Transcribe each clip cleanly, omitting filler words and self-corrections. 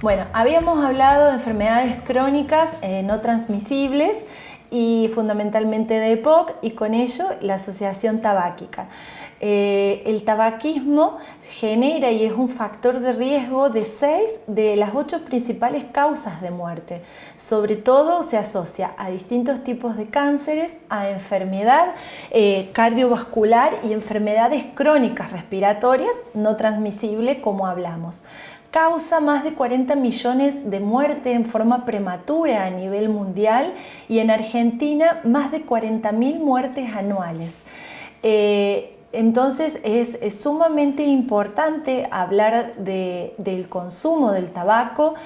Bueno, habíamos hablado de enfermedades crónicas no transmisibles y fundamentalmente de EPOC y con ello la asociación tabáquica. El tabaquismo genera y es un factor de riesgo de 6 de las 8 principales causas de muerte. Sobre todo se asocia a distintos tipos de cánceres, a enfermedad cardiovascular y enfermedades crónicas respiratorias no transmisibles como hablamos. Causa más de 40 millones de muertes en forma prematura a nivel mundial y en Argentina más de 40.000 muertes anuales. Entonces es sumamente importante hablar del consumo del tabaco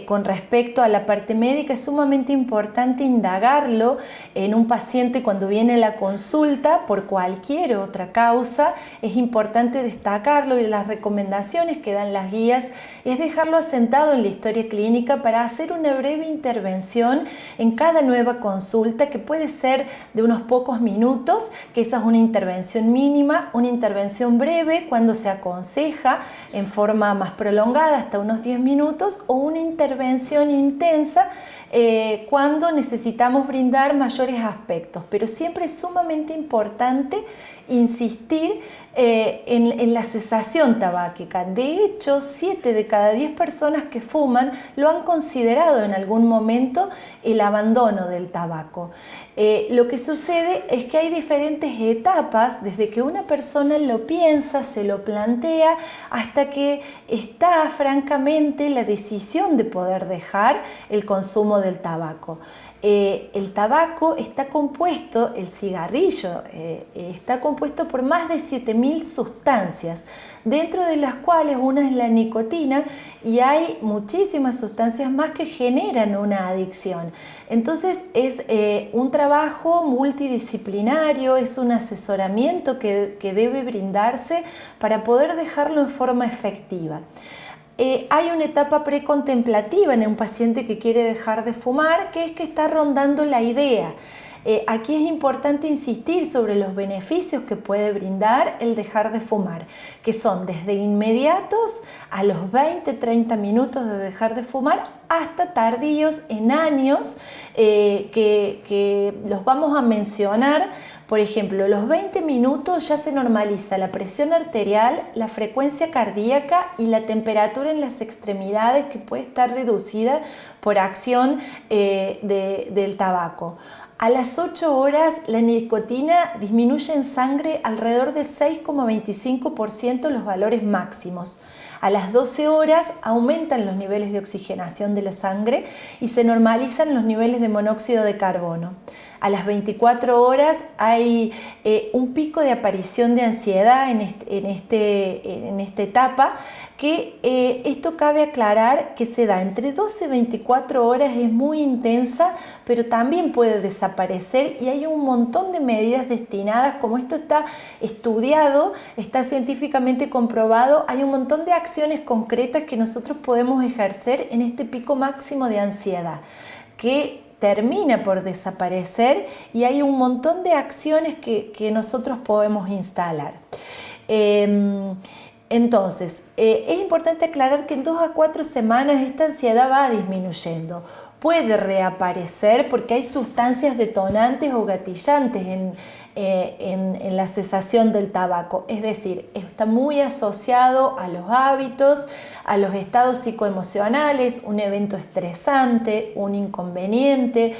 con respecto a la parte médica. Es sumamente importante indagarlo en un paciente cuando viene a la consulta por cualquier otra causa. Es importante destacarlo y las recomendaciones que dan las guías es dejarlo asentado en la historia clínica para hacer una breve intervención en cada nueva consulta que puede ser de unos pocos minutos, que esa es una intervención mínima, una intervención breve cuando se aconseja en forma más prolongada hasta unos 10 minutos o una intervención intensa cuando necesitamos brindar mayores aspectos, pero siempre es sumamente importante insistir en la cesación tabáquica. De hecho, 7 de cada 10 personas que fuman lo han considerado en algún momento el abandono del tabaco. Lo que sucede es que hay diferentes etapas desde que una persona lo piensa, se lo plantea, hasta que está francamente la decisión de poder dejar el consumo del tabaco. El tabaco está compuesto, el cigarrillo está compuesto por más de 7.000 sustancias, dentro de las cuales una es la nicotina y hay muchísimas sustancias más que generan una adicción. Entonces es un trabajo multidisciplinario, es un asesoramiento que debe brindarse para poder dejarlo en forma efectiva. Hay una etapa precontemplativa en un paciente que quiere dejar de fumar, que es que está rondando la idea. Aquí es importante insistir sobre los beneficios que puede brindar el dejar de fumar, que son desde inmediatos a los 20-30 minutos de dejar de fumar hasta tardíos en años que los vamos a mencionar. Por ejemplo, los 20 minutos ya se normaliza la presión arterial, la frecuencia cardíaca y la temperatura en las extremidades, que puede estar reducida por acción del tabaco. A las 8 horas la nicotina disminuye en sangre alrededor de 6,25% los valores máximos. A las 12 horas aumentan los niveles de oxigenación de la sangre y se normalizan los niveles de monóxido de carbono. A las 24 horas hay un pico de aparición de ansiedad en esta etapa, que esto cabe aclarar que se da entre 12 y 24 horas, es muy intensa, pero también puede desaparecer y hay un montón de medidas destinadas, como esto está estudiado, está científicamente comprobado, hay un montón de acciones concretas que nosotros podemos ejercer en este pico máximo de ansiedad, que termina por desaparecer y hay un montón de acciones que nosotros podemos instalar. Entonces, es importante aclarar que en 2 a 4 semanas esta ansiedad va disminuyendo. Puede reaparecer porque hay sustancias detonantes o gatillantes en la cesación del tabaco, es decir, está muy asociado a los hábitos, a los estados psicoemocionales, un evento estresante, un inconveniente,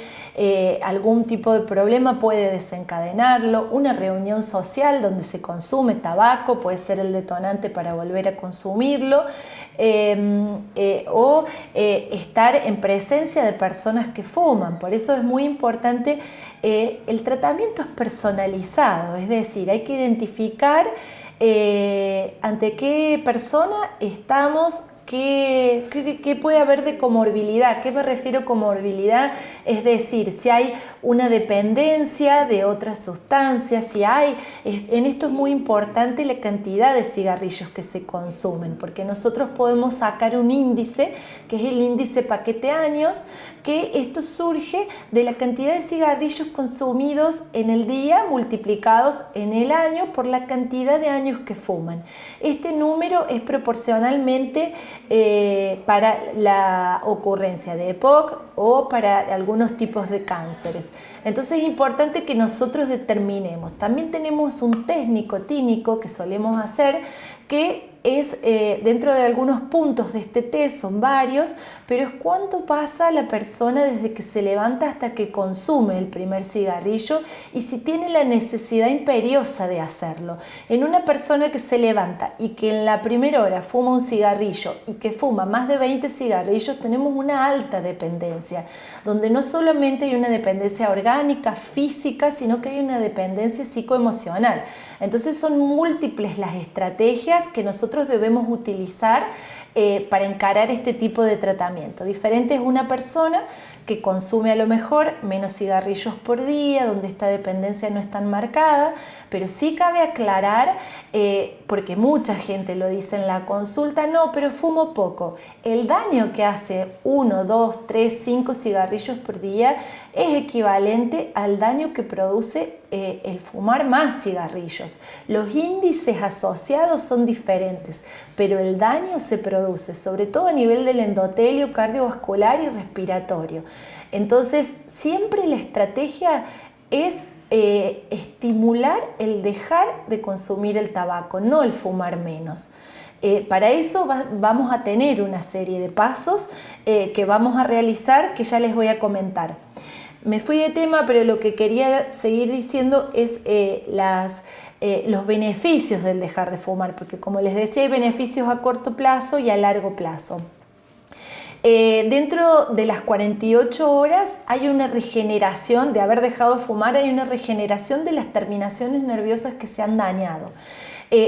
algún tipo de problema puede desencadenarlo, una reunión social donde se consume tabaco puede ser el detonante para volver a consumirlo, o estar en presencia de personas que fuman. Por eso es muy importante, el tratamiento es personalizado, es decir, hay que identificar ante qué persona estamos, qué puede haber de comorbilidad. ¿Qué me refiero a comorbilidad? Es decir, si hay una dependencia de otras sustancias, en esto es muy importante la cantidad de cigarrillos que se consumen, porque nosotros podemos sacar un índice, que es el índice paquete años, que esto surge de la cantidad de cigarrillos consumidos en el día multiplicados en el año por la cantidad de años que fuman. Este número es proporcionalmente para la ocurrencia de EPOC o para algunos tipos de cánceres. Entonces es importante que nosotros determinemos. También tenemos un test nicotínico que solemos hacer, que es dentro de algunos puntos de este test, son varios, pero es cuánto pasa la persona desde que se levanta hasta que consume el primer cigarrillo y si tiene la necesidad imperiosa de hacerlo. En una persona que se levanta y que en la primera hora fuma un cigarrillo y que fuma más de 20 cigarrillos, tenemos una alta dependencia, donde no solamente hay una dependencia orgánica, física, sino que hay una dependencia psicoemocional. Entonces son múltiples las estrategias que nosotros debemos utilizar para encarar este tipo de tratamiento. Diferente es una persona que consume a lo mejor menos cigarrillos por día, donde esta dependencia no es tan marcada, pero sí cabe aclarar, porque mucha gente lo dice en la consulta, no, pero fumo poco. El daño que hace 1, 2, 3, 5 cigarrillos por día es equivalente al daño que produce el fumar más cigarrillos. Los índices asociados son diferentes, pero el daño se produce, sobre todo a nivel del endotelio, cardiovascular y respiratorio. Entonces, siempre la estrategia es estimular el dejar de consumir el tabaco, no el fumar menos. Para eso vamos a tener una serie de pasos que vamos a realizar, que ya les voy a comentar. Me fui de tema, pero lo que quería seguir diciendo es los beneficios del dejar de fumar, porque como les decía, hay beneficios a corto plazo y a largo plazo. Dentro de las 48 horas hay una regeneración, de haber dejado de fumar, hay una regeneración de las terminaciones nerviosas que se han dañado.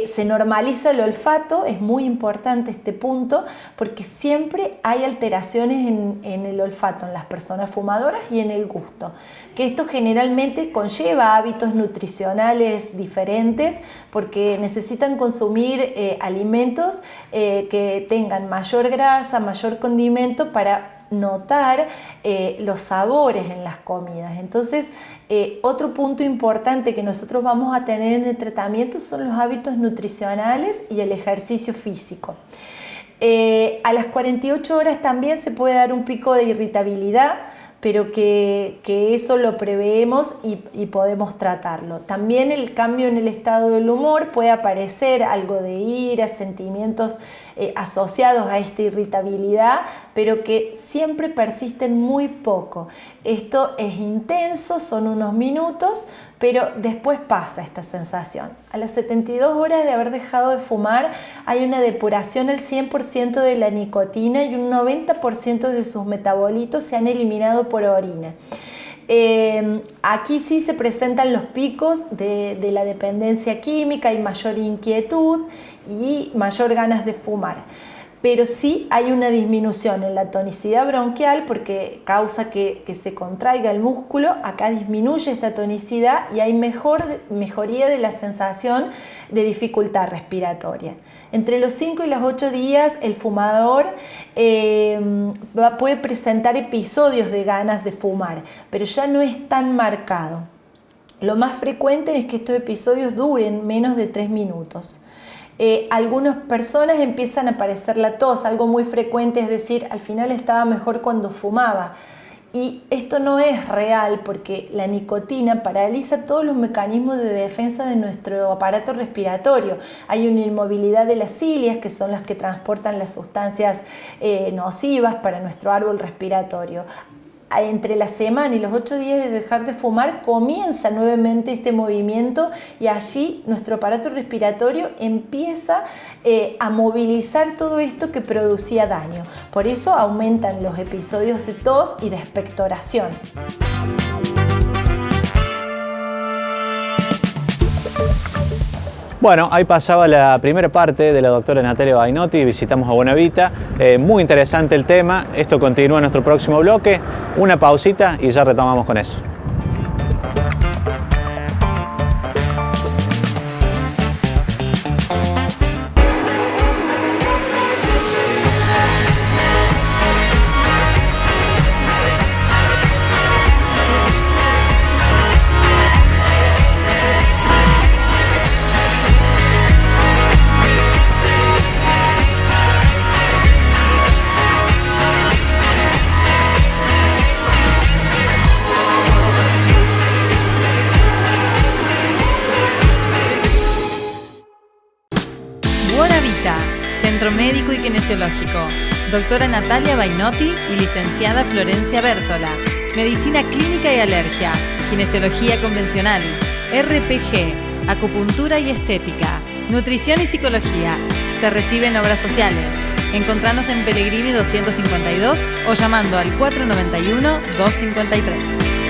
Se normaliza el olfato, es muy importante este punto, porque siempre hay alteraciones en el olfato en las personas fumadoras y en el gusto, que esto generalmente conlleva hábitos nutricionales diferentes, porque necesitan consumir alimentos que tengan mayor grasa, mayor condimento para notar los sabores en las comidas. Entonces, otro punto importante que nosotros vamos a tener en el tratamiento son los hábitos nutricionales y el ejercicio físico. A las 48 horas también se puede dar un pico de irritabilidad, pero que eso lo preveemos y podemos tratarlo. También el cambio en el estado del humor, puede aparecer algo de ira, sentimientos asociados a esta irritabilidad, pero que siempre persisten muy poco. Esto es intenso, son unos minutos, pero después pasa esta sensación. A las 72 horas de haber dejado de fumar hay una depuración al 100% de la nicotina y un 90% de sus metabolitos se han eliminado por orina. Aquí sí se presentan los picos de la dependencia química, hay mayor inquietud y mayor ganas de fumar. Pero sí hay una disminución en la tonicidad bronquial porque causa que se contraiga el músculo, acá disminuye esta tonicidad y hay mejoría de la sensación de dificultad respiratoria. Entre los 5 y los 8 días el fumador puede presentar episodios de ganas de fumar, pero ya no es tan marcado. Lo más frecuente es que estos episodios duren menos de 3 minutos. Algunas personas empiezan a aparecer la tos, algo muy frecuente, es decir, al final estaba mejor cuando fumaba. Y esto no es real porque la nicotina paraliza todos los mecanismos de defensa de nuestro aparato respiratorio. Hay una inmovilidad de las cilias, que son las que transportan las sustancias nocivas para nuestro árbol respiratorio. Entre la semana y los 8 días de dejar de fumar comienza nuevamente este movimiento y allí nuestro aparato respiratorio empieza a movilizar todo esto que producía daño. Por eso aumentan los episodios de tos y de expectoración. Bueno, ahí pasaba la primera parte de la doctora Natalia Bainotti, visitamos a Buenavita, muy interesante el tema, esto continúa en nuestro próximo bloque, una pausita y ya retomamos con eso. Centro Médico y Kinesiológico. Doctora Natalia Bainotti y licenciada Florencia Bértola. Medicina clínica y alergia. Kinesiología convencional. RPG. Acupuntura y estética. Nutrición y psicología. Se reciben obras sociales. Encontranos en Pellegrini 252 o llamando al 491-253.